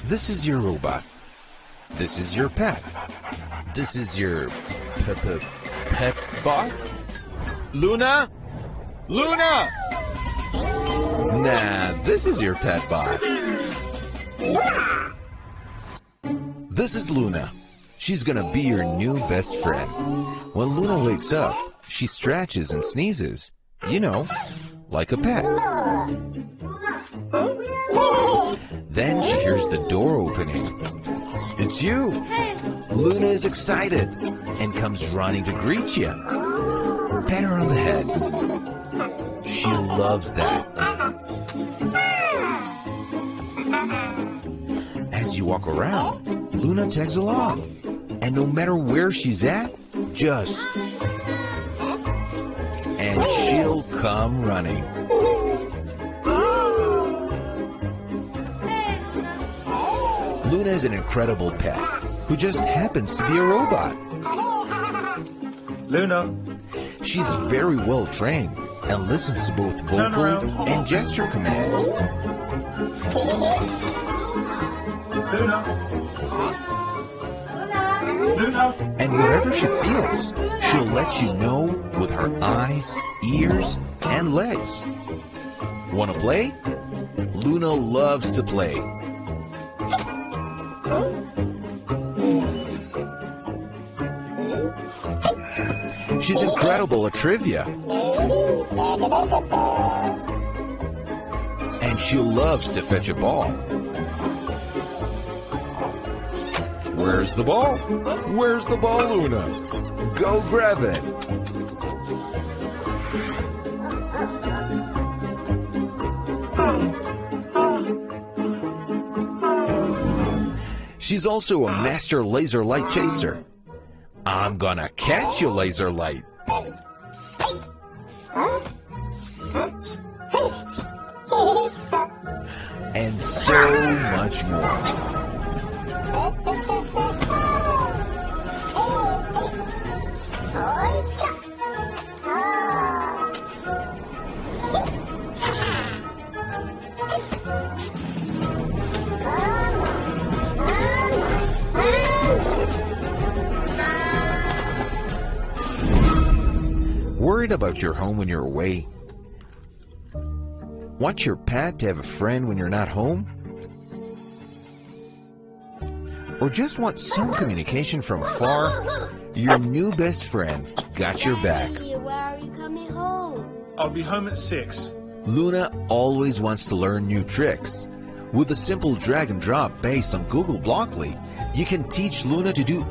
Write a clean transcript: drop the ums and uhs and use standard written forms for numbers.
This is your robot. This is your pet. This is your pet bot. Loona? Loona! Nah, this is your pet bot. This is Loona. She's gonna be your new best friend. When Loona wakes up, she stretches and sneezes. You know, like a pet. Then she hears the door opening. It's you! Loona is excited and comes running to greet you. Pat her on the head. She loves that. As you walk around, Loona tags along. And no matter where she's at, just... and she'll come running. Loona is an incredible pet who just happens to be a robot. Loona. She's very well trained and listens to both vocal and gesture commands. Loona. Loona. And wherever she feels, she'll let you know with her eyes, ears, and legs. Wanna play? Loona loves to play. She's incredible at trivia. And she loves to fetch a ball. Where's the ball? Where's the ball, Loona? Go grab it. She's also a master laser light chaser. I'm gonna catch you, laser light. And so much more. Worried about your home when you're away? Want your pet to have a friend when you're not home? Or just want some communication from afar? Your new best friend got your back. Daddy, where are you coming home? I'll be home at 6. Loona always wants to learn new tricks. With a simple drag and drop based on Google Blockly, you can teach Loona to do